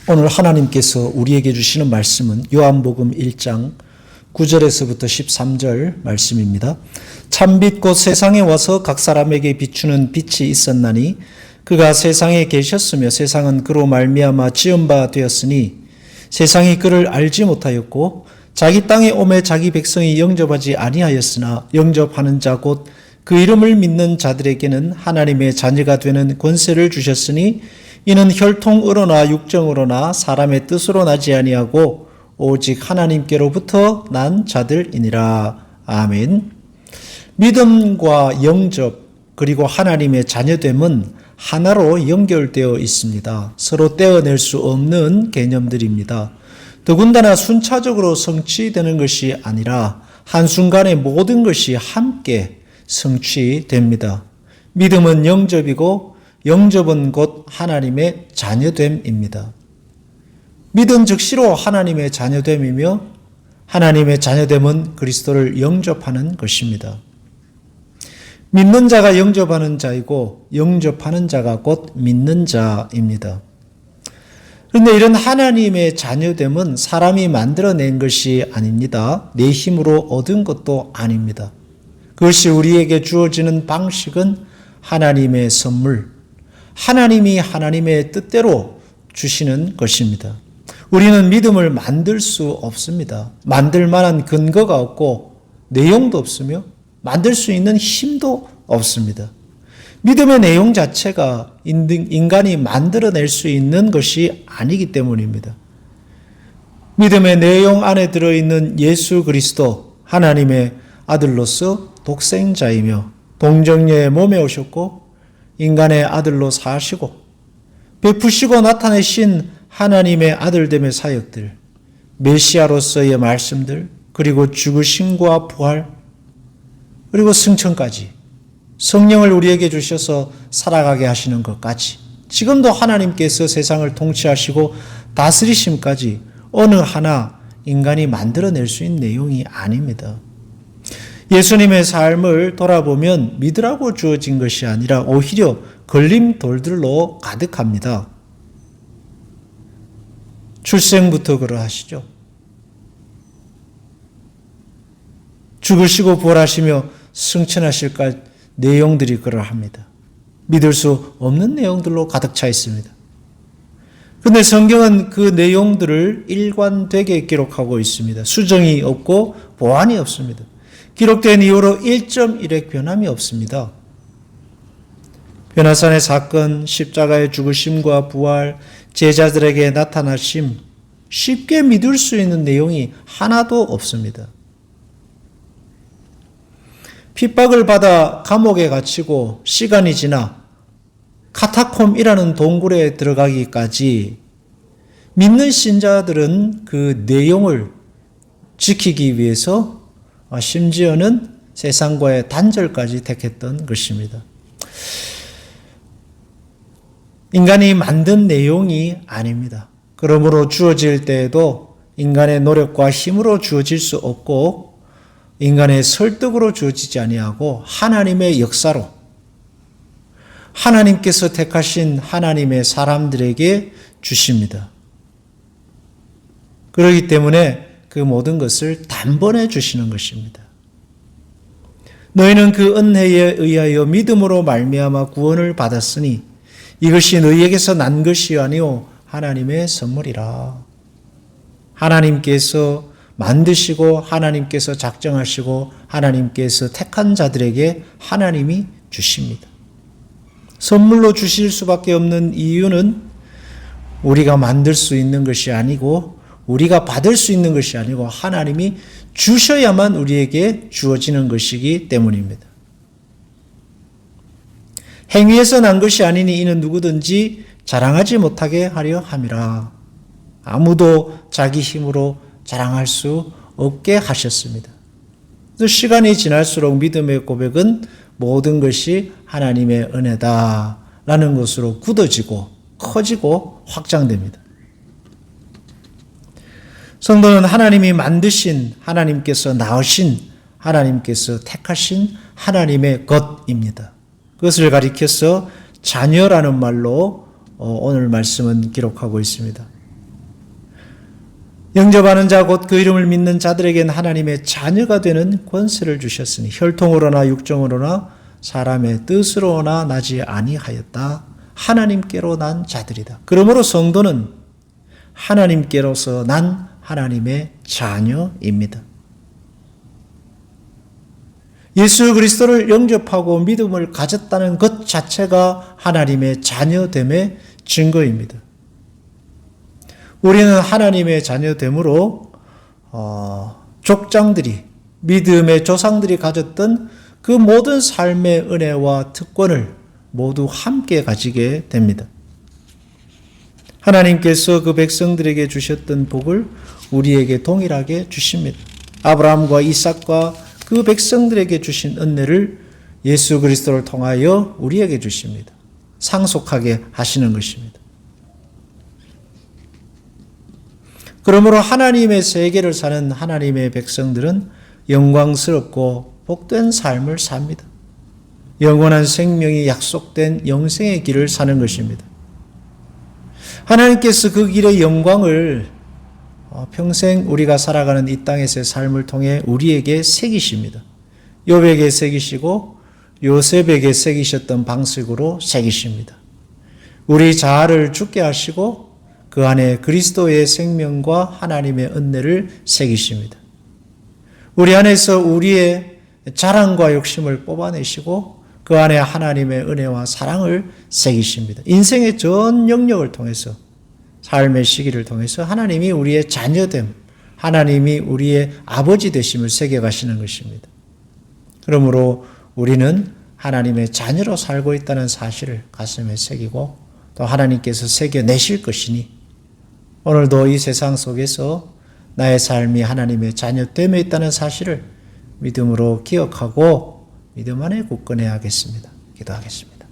오늘 하나님께서 우리에게 주시는 말씀은 요한복음 1장 9절에서부터 13절 말씀입니다. 참빛 곧 세상에 와서 각 사람에게 비추는 빛이 있었나니 그가 세상에 계셨으며 세상은 그로 말미암아 지은 바 되었으니 세상이 그를 알지 못하였고 자기 땅에 오매 자기 백성이 영접하지 아니하였으나 영접하는 자 곧 그 이름을 믿는 자들에게는 하나님의 자녀가 되는 권세를 주셨으니 이는 혈통으로나 육정으로나 사람의 뜻으로 나지 아니하고 오직 하나님께로부터 난 자들이니라. 아멘. 믿음과 영접 그리고 하나님의 자녀됨은 하나로 연결되어 있습니다. 서로 떼어낼 수 없는 개념들입니다. 더군다나 순차적으로 성취되는 것이 아니라 한순간에 모든 것이 함께 성취됩니다. 믿음은 영접이고 영접은 곧 하나님의 자녀됨입니다. 믿은 즉시로 하나님의 자녀됨이며 하나님의 자녀됨은 그리스도를 영접하는 것입니다. 믿는 자가 영접하는 자이고 영접하는 자가 곧 믿는 자입니다. 그런데 이런 하나님의 자녀됨은 사람이 만들어낸 것이 아닙니다. 내 힘으로 얻은 것도 아닙니다. 그것이 우리에게 주어지는 방식은 하나님의 선물, 하나님이 하나님의 뜻대로 주시는 것입니다. 우리는 믿음을 만들 수 없습니다. 만들 만한 근거가 없고 내용도 없으며 만들 수 있는 힘도 없습니다. 믿음의 내용 자체가 인간이 만들어낼 수 있는 것이 아니기 때문입니다. 믿음의 내용 안에 들어있는 예수 그리스도 하나님의 아들로서 독생자이며 동정녀의 몸에 오셨고 인간의 아들로 사시고 베푸시고 나타내신 하나님의 아들됨의 사역들, 메시아로서의 말씀들, 그리고 죽으심과 부활, 그리고 승천까지 성령을 우리에게 주셔서 살아가게 하시는 것까지 지금도 하나님께서 세상을 통치하시고 다스리심까지 어느 하나 인간이 만들어낼 수 있는 내용이 아닙니다. 예수님의 삶을 돌아보면 믿으라고 주어진 것이 아니라 오히려 걸림돌들로 가득합니다. 출생부터 그러하시죠. 죽으시고 부활하시며 승천하실 내용들이 그러합니다. 믿을 수 없는 내용들로 가득 차 있습니다. 그런데 성경은 그 내용들을 일관되게 기록하고 있습니다. 수정이 없고 보완이 없습니다. 기록된 이후로 1.1의 변함이 없습니다. 변화산의 사건, 십자가의 죽으심과 부활, 제자들에게 나타나심, 쉽게 믿을 수 있는 내용이 하나도 없습니다. 핍박을 받아 감옥에 갇히고 시간이 지나 카타콤이라는 동굴에 들어가기까지 믿는 신자들은 그 내용을 지키기 위해서 심지어는 세상과의 단절까지 택했던 것입니다. 인간이 만든 내용이 아닙니다. 그러므로 주어질 때에도 인간의 노력과 힘으로 주어질 수 없고 인간의 설득으로 주어지지 아니하고 하나님의 역사로 하나님께서 택하신 하나님의 사람들에게 주십니다. 그렇기 때문에 그 모든 것을 단번에 주시는 것입니다. 너희는 그 은혜에 의하여 믿음으로 말미암아 구원을 받았으니 이것이 너희에게서 난 것이 아니오 하나님의 선물이라. 하나님께서 만드시고 하나님께서 작정하시고 하나님께서 택한 자들에게 하나님이 주십니다. 선물로 주실 수밖에 없는 이유는 우리가 만들 수 있는 것이 아니고 우리가 받을 수 있는 것이 아니고 하나님이 주셔야만 우리에게 주어지는 것이기 때문입니다. 행위에서 난 것이 아니니 이는 누구든지 자랑하지 못하게 하려 함이라. 아무도 자기 힘으로 자랑할 수 없게 하셨습니다. 시간이 지날수록 믿음의 고백은 모든 것이 하나님의 은혜다라는 것으로 굳어지고 커지고 확장됩니다. 성도는 하나님이 만드신, 하나님께서 낳으신, 하나님께서 택하신 하나님의 것입니다. 그것을 가리켜서 자녀라는 말로 오늘 말씀은 기록하고 있습니다. 영접하는 자 곧 그 이름을 믿는 자들에겐 하나님의 자녀가 되는 권세를 주셨으니 혈통으로나 육정으로나 사람의 뜻으로나 나지 아니하였다. 하나님께로 난 자들이다. 그러므로 성도는 하나님께로서 난 하나님의 자녀입니다. 예수 그리스도를 영접하고 믿음을 가졌다는 것 자체가 하나님의 자녀됨의 증거입니다. 우리는 하나님의 자녀됨으로 족장들이, 믿음의 조상들이 가졌던 그 모든 삶의 은혜와 특권을 모두 함께 가지게 됩니다. 하나님께서 그 백성들에게 주셨던 복을 우리에게 동일하게 주십니다. 아브라함과 이삭과 그 백성들에게 주신 은혜를 예수 그리스도를 통하여 우리에게 주십니다. 상속하게 하시는 것입니다. 그러므로 하나님의 세계를 사는 하나님의 백성들은 영광스럽고 복된 삶을 삽니다. 영원한 생명이 약속된 영생의 길을 사는 것입니다. 하나님께서 그 길의 영광을 평생 우리가 살아가는 이 땅에서의 삶을 통해 우리에게 새기십니다. 욥에게 새기시고 요셉에게 새기셨던 방식으로 새기십니다. 우리 자아를 죽게 하시고 그 안에 그리스도의 생명과 하나님의 은혜를 새기십니다. 우리 안에서 우리의 자랑과 욕심을 뽑아내시고 그 안에 하나님의 은혜와 사랑을 새기십니다. 인생의 전 영역을 통해서, 삶의 시기를 통해서 하나님이 우리의 자녀됨, 하나님이 우리의 아버지 되심을 새겨가시는 것입니다. 그러므로 우리는 하나님의 자녀로 살고 있다는 사실을 가슴에 새기고 또 하나님께서 새겨내실 것이니 오늘도 이 세상 속에서 나의 삶이 하나님의 자녀됨에 있다는 사실을 믿음으로 기억하고 믿음 안에 굳건해야겠습니다. 기도하겠습니다.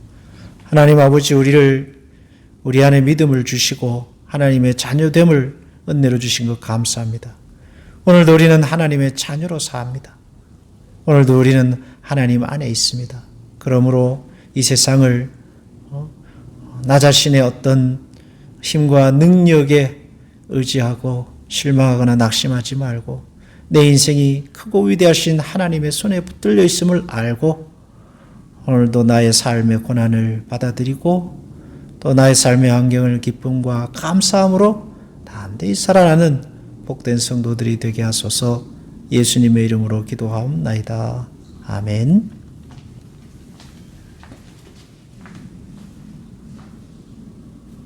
하나님 아버지, 우리 안에 믿음을 주시고 하나님의 자녀됨을 은혜로 주신 것 감사합니다. 오늘도 우리는 하나님의 자녀로 삽니다. 오늘도 우리는 하나님 안에 있습니다. 그러므로 이 세상을 나 자신의 어떤 힘과 능력에 의지하고 실망하거나 낙심하지 말고 내 인생이 크고 위대하신 하나님의 손에 붙들려 있음을 알고 오늘도 나의 삶의 고난을 받아들이고 또 나의 삶의 환경을 기쁨과 감사함으로 담대히 살아나는 복된 성도들이 되게 하소서. 예수님의 이름으로 기도하옵나이다. 아멘.